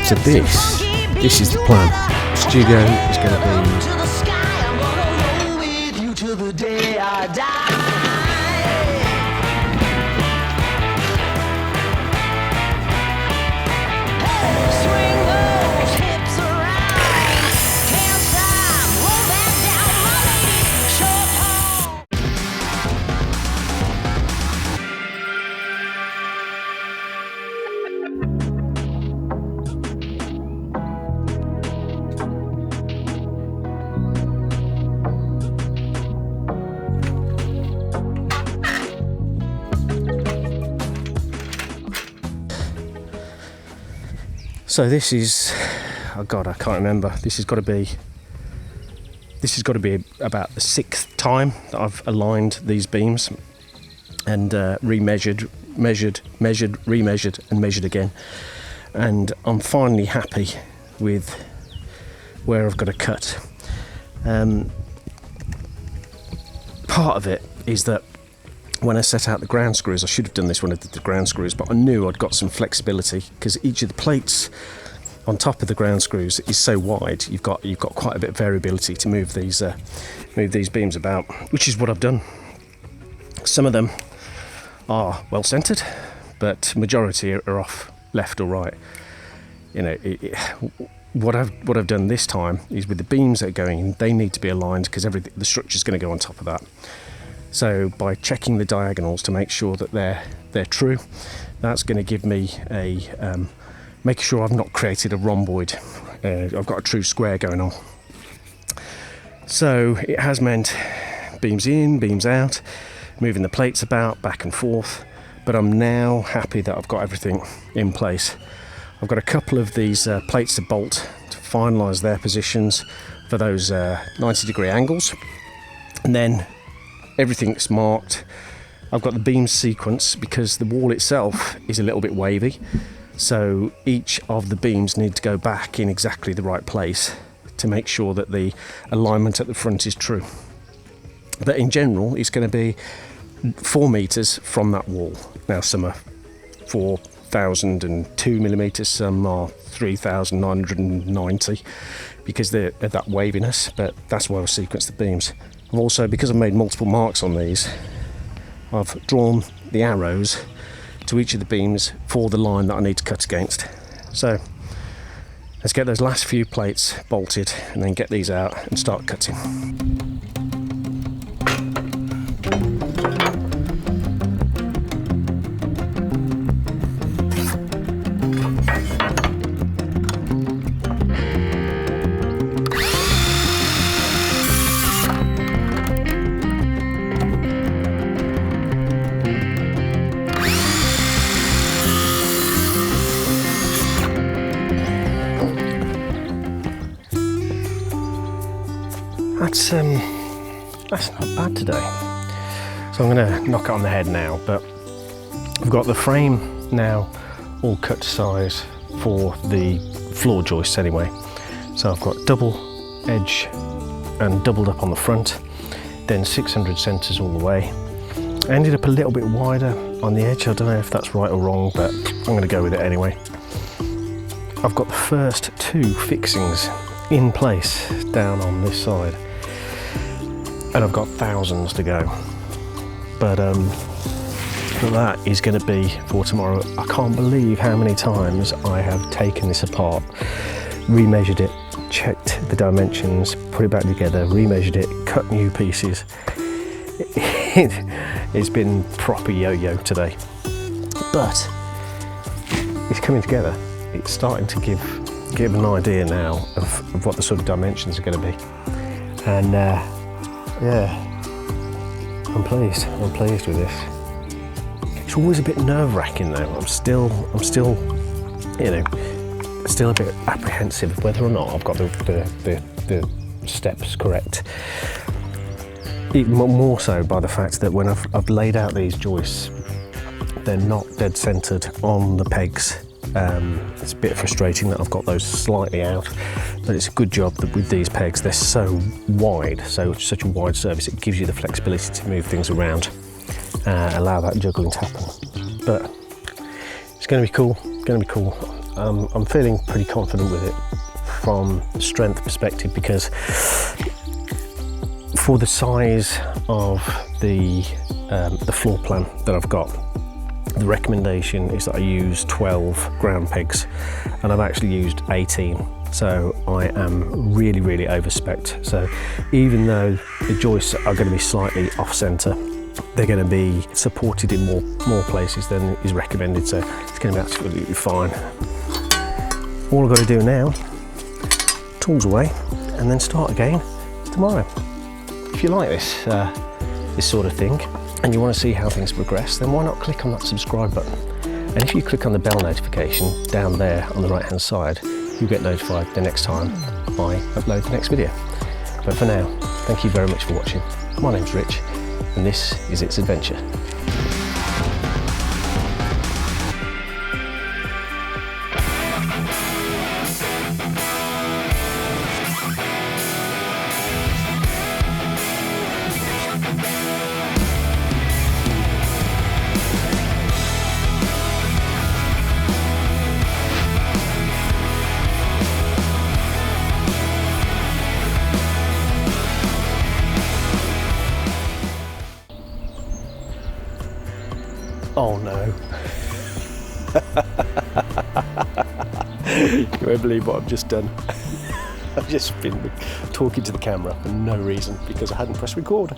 So this is the plan. The studio is going to be So this is, oh God, I can't remember. This has got to be about the 6th time that I've aligned these beams and remeasured, measured, remeasured and measured again. And I'm finally happy with where I've got to cut. Part of it is that when I set out the ground screws, I should have done this when I did the ground screws, but I knew I'd got some flexibility because each of the plates on top of the ground screws is so wide. You've got quite a bit of variability to move these beams about, which is what I've done. Some of them are well centered, but majority are off left or right. You know, what I've done this time is with the beams that are going in, they need to be aligned because the structure's going to go on top of that. So by checking the diagonals to make sure that they're true, that's going to give me a making sure I've not created a rhomboid. I've got a true square going on. So it has meant beams in, beams out, moving the plates about back and forth. But I'm now happy that I've got everything in place. I've got a couple of these plates to bolt to finalise their positions for those 90-degree angles, and then everything's marked. I've got the beam sequence because the wall itself is a little bit wavy, so each of the beams need to go back in exactly the right place to make sure that the alignment at the front is true. But in general, it's going to be 4 meters from that wall. Now some are 4,002 millimeters, some are 3,990 because they're at that waviness, but that's why I've sequenced the beams. I've also, because I've made multiple marks on these, I've drawn the arrows to each of the beams for the line that I need to cut against. So let's get those last few plates bolted and then get these out and start cutting. That's not bad today. So I'm going to knock it on the head now, but I've got the frame now all cut to size for the floor joists anyway. So I've got double edge and doubled up on the front, then 600 centres all the way. I ended up a little bit wider on the edge. I don't know if that's right or wrong, but I'm going to go with it anyway. I've got the first 2 fixings in place down on this side, and I've got thousands to go, but that is going to be for tomorrow. I can't believe how many times I have taken this apart, remeasured it, checked the dimensions, put it back together, remeasured it, cut new pieces. It's been proper yo-yo today, but it's coming together. It's starting to give an idea now of what the sort of dimensions are going to be, and yeah, I'm pleased with this. It's always a bit nerve-wracking though. I'm still, you know, still a bit apprehensive of whether or not I've got the steps correct. Even more so by the fact that when I've laid out these joists, they're not dead centered on the pegs. It's a bit frustrating that I've got those slightly out, but it's a good job that with these pegs they're so wide, such a wide surface, it gives you the flexibility to move things around, allow that juggling to happen. But it's going to be cool. I'm feeling pretty confident with it from a strength perspective, because for the size of the floor plan that I've got, the recommendation is that I use 12 ground pegs, and I've actually used 18. So I am really over spec'd. So even though the joists are going to be slightly off centre, they're going to be supported in more places than is recommended. So it's going to be absolutely fine. All I've got to do now, tools away, and then start again tomorrow. If you like this sort of thing, and you want to see how things progress, then why not click on that subscribe button? And if you click on the bell notification down there on the right hand side, you'll get notified the next time I upload the next video. But for now, thank you very much for watching. My name's Rich, and this is It's Adventure. Oh no. You won't believe what I've just done. I've just been talking to the camera for no reason, because I hadn't pressed record.